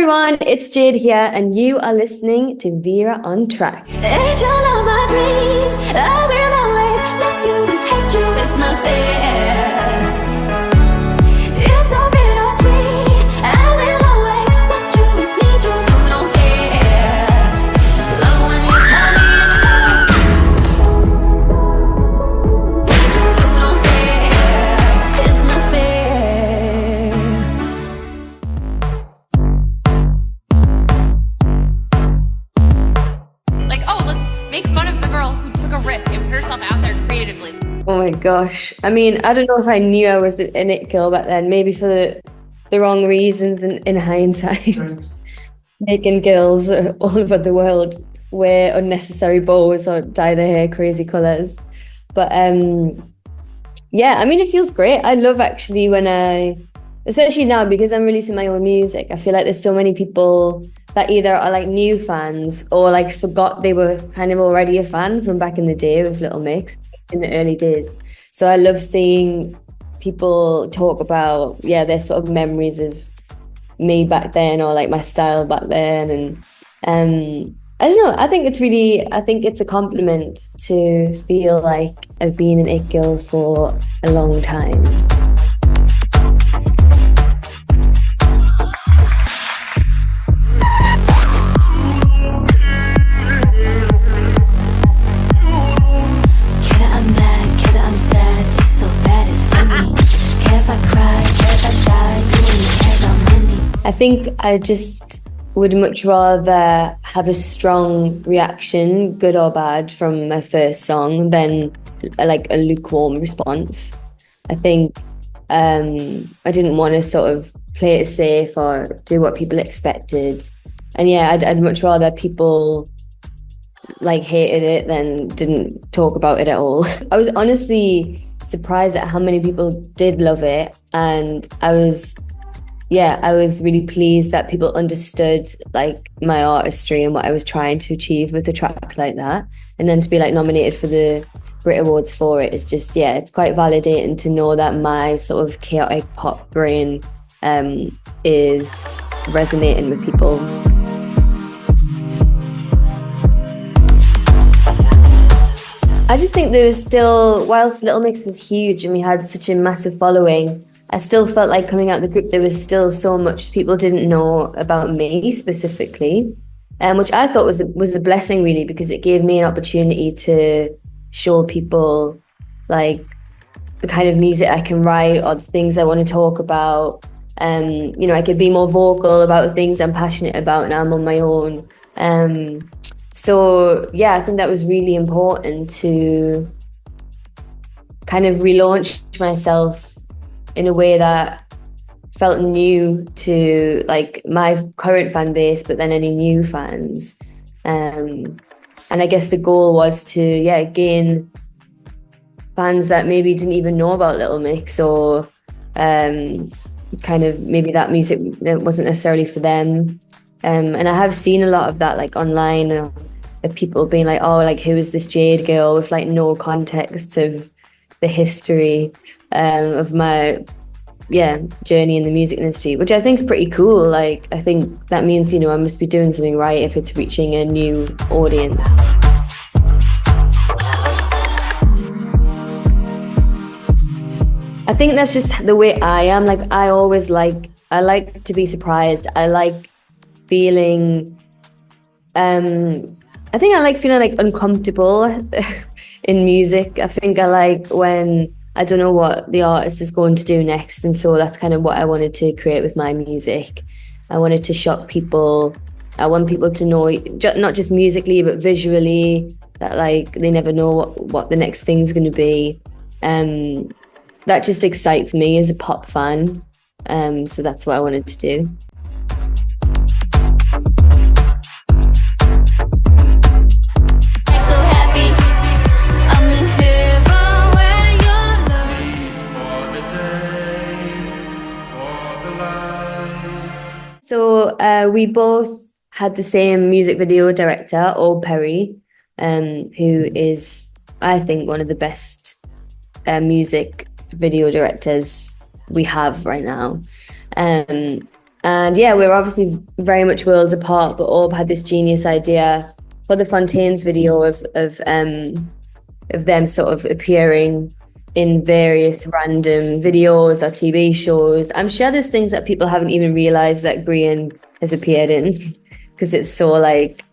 everyone, it's Jade here, and you are listening to Vera On Track. Angel of my dreams, I will always love you and hate you, it's not fair. It's so bittersweet, I will always want you and need you, you don't care. Love when you tell me to stop. Need you, you don't care. It's not fair. Like, oh, let's make fun of the girl who took a risk and put herself out there creatively. Oh my gosh. I mean, I don't know if I knew I was an it girl back then, maybe for the wrong reasons in hindsight. Making girls all over the world wear unnecessary bows or dye their hair crazy colours. But yeah, I mean, it feels great. I love actually especially now because I'm releasing my own music, I feel like there's so many people that either are like new fans or like forgot they were kind of already a fan from back in the day with Little Mix in the early days. So I love seeing people talk about, their sort of memories of me back then or like my style back then. And I don't know, I think it's a compliment to feel like I've been an it girl for a long time. I think I just would much rather have a strong reaction, good or bad, from my first song than like a lukewarm response. I think I didn't want to sort of play it safe or do what people expected. And yeah, I'd much rather people like hated it than didn't talk about it at all. I was honestly surprised at how many people did love it, and I was really pleased that people understood like my artistry and what I was trying to achieve with a track like that. And then to be like nominated for the Brit Awards for it is just, it's quite validating to know that my sort of chaotic pop brain is resonating with people. I just think there was still, whilst Little Mix was huge and we had such a massive following, I still felt like coming out of the group, there was still so much people didn't know about me specifically, which I thought was a blessing really, because it gave me an opportunity to show people like the kind of music I can write or the things I want to talk about. I could be more vocal about the things I'm passionate about now I'm on my own. So yeah, I think that was really important to kind of relaunch myself in a way that felt new to like my current fan base, but then any new fans. And I guess the goal was to gain fans that maybe didn't even know about Little Mix, or kind of maybe that music wasn't necessarily for them. And I have seen a lot of that like online of people being like, oh, like who is this Jade girl, with like no context of the history of my journey in the music industry, which I think is pretty cool. Like I think that means, I must be doing something right if it's reaching a new audience. I think that's just the way I am. Like I like to be surprised. I like feeling I think I like feeling like uncomfortable in music. I think I like when I don't know what the artist is going to do next, and so that's kind of what I wanted to create with my music. I wanted to shock people. I want people to know, not just musically but visually, that like they never know what the next thing's going to be. That just excites me as a pop fan. So that's what I wanted to do. So we both had the same music video director, Old Perry, who is, I think, one of the best music video directors we have right now. And yeah, we're obviously very much worlds apart, but Orb had this genius idea for the Fontaines video of them sort of appearing in various random videos or TV shows. I'm sure there's things that people haven't even realized that Grian has appeared in because it's so like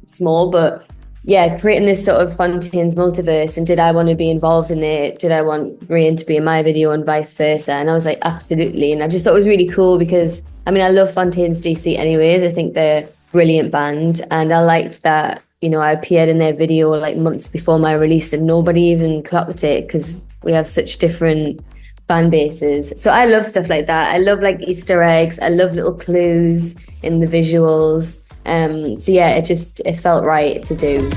small, but yeah, creating this sort of Fontaines multiverse. And did I want to be involved in it? Did I want Grian to be in my video and vice versa? And I was like, absolutely. And I just thought it was really cool because, I mean, I love Fontaines D.C. anyways. I think they're a brilliant band. And I liked that, you know, I appeared in their video like months before my release and nobody even clocked it because we have such different fan bases. So I love stuff like that. I love like Easter eggs. I love little clues in the visuals. So yeah, it felt right to do.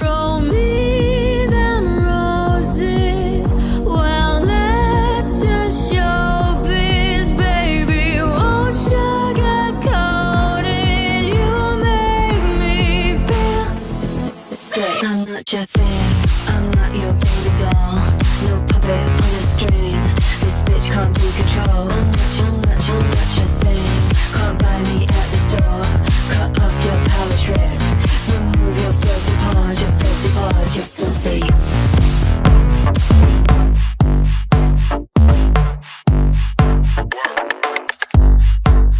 Roll me them roses. Well, let's just showbiz, baby. Won't sugarcoat it. You make me feel sick. I'm not your thing. I'm not your baby doll. No puppet on a string. This bitch can't be controlled. I'm not your thing. Can't buy me at the store. Cut off your power trip. Remove your filthy paws, you're filthy.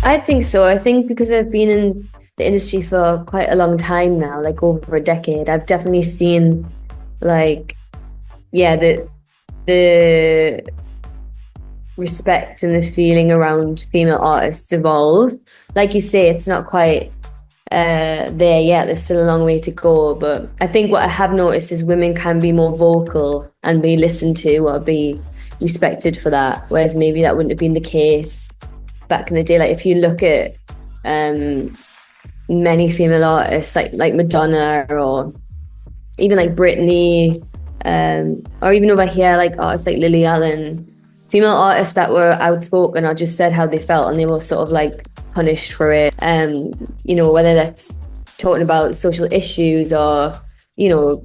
I think so. I think because I've been in the industry for quite a long time now, like over a decade, I've definitely seen like, yeah, the respect and the feeling around female artists evolve. Like you say, it's not quite there yet. There's still a long way to go. But I think what I have noticed is women can be more vocal and be listened to or be respected for that. Whereas maybe that wouldn't have been the case back in the day. Like if you look at many female artists like Madonna or even like Britney, or even over here, like artists like Lily Allen, female artists that were outspoken or just said how they felt and they were sort of like punished for it. You know, whether that's talking about social issues or, you know,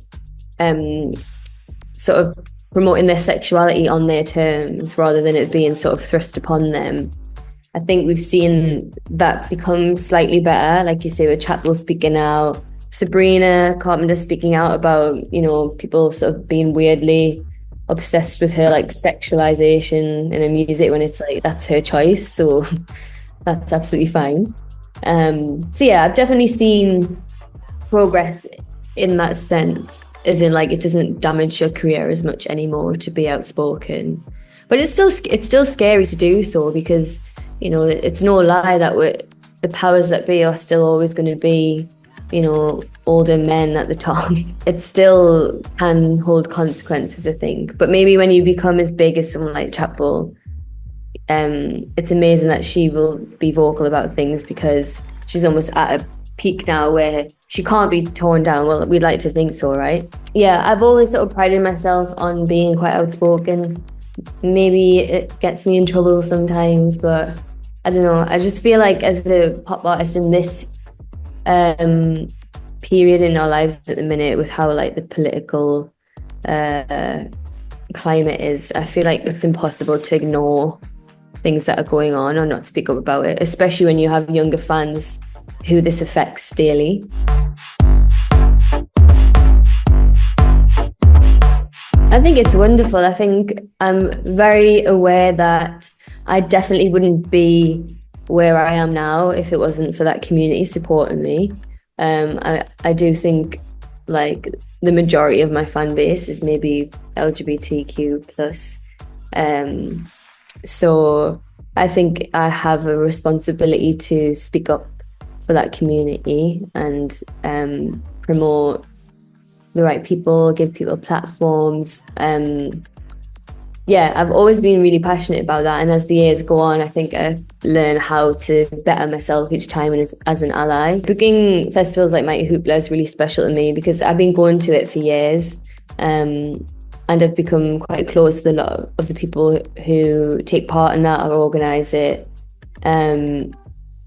sort of promoting their sexuality on their terms rather than it being sort of thrust upon them. I think we've seen that become slightly better, like you say, with Chapel speaking out, Sabrina Carpenter speaking out about, you know, people sort of being weirdly obsessed with her like sexualization in her music when it's like that's her choice, so that's absolutely fine. So yeah, I've definitely seen progress in that sense, as in like it doesn't damage your career as much anymore to be outspoken, but it's still scary to do so because, you know, it's no lie that the powers that be are still always going to be, you know, older men at the top. It still can hold consequences, I think. But maybe when you become as big as someone like Chapel, it's amazing that she will be vocal about things because she's almost at a peak now where she can't be torn down. Well, we'd like to think so, right? Yeah, I've always sort of prided myself on being quite outspoken. Maybe it gets me in trouble sometimes, but I don't know. I just feel like as a pop artist in this period in our lives at the minute with how like the political climate is, I feel like it's impossible to ignore things that are going on or not speak up about it, especially when you have younger fans who this affects daily. I think it's wonderful. I think I'm very aware that I definitely wouldn't be where I am now if it wasn't for that community supporting me. I do think like the majority of my fan base is maybe LGBTQ plus. So I think I have a responsibility to speak up for that community and promote the right people, give people platforms. Yeah, I've always been really passionate about that. And as the years go on, I think I learn how to better myself each time and as an ally. Booking festivals like Mighty Hoopla is really special to me because I've been going to it for years. And I've become quite close with a lot of the people who take part in that or organise it. And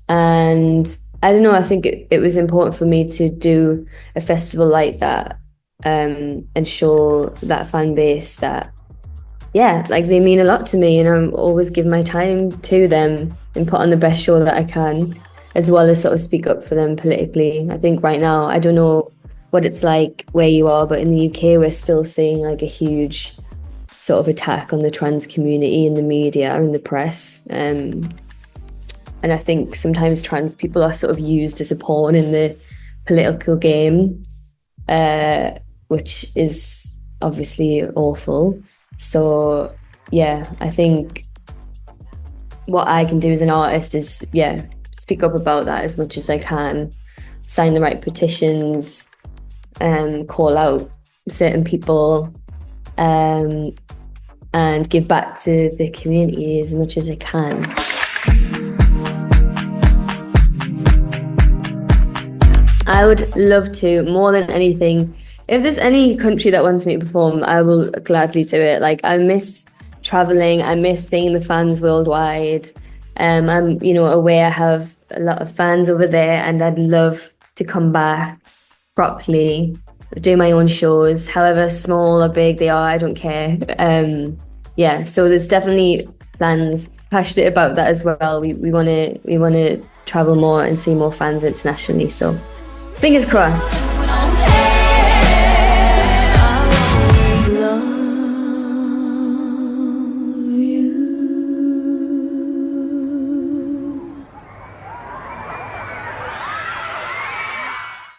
I don't know, I think it was important for me to do a festival like that and show that fan base that yeah, like they mean a lot to me, and I'm always give my time to them and put on the best show that I can, as well as sort of speak up for them politically. I think right now, I don't know what it's like where you are, but in the UK, we're still seeing like a huge sort of attack on the trans community in the media and the press. And I think sometimes trans people are sort of used as a pawn in the political game, which is obviously awful. So yeah, I think what I can do as an artist is, yeah, speak up about that as much as I can, sign the right petitions, call out certain people, and give back to the community as much as I can. I would love to, more than anything, if there's any country that wants me to perform, I will gladly do it. Like, I miss traveling, I miss seeing the fans worldwide. I'm, aware I have a lot of fans over there, and I'd love to come back properly, do my own shows, however small or big they are, I don't care. So there's definitely plans, passionate about that as well. We want to travel more and see more fans internationally, so fingers crossed.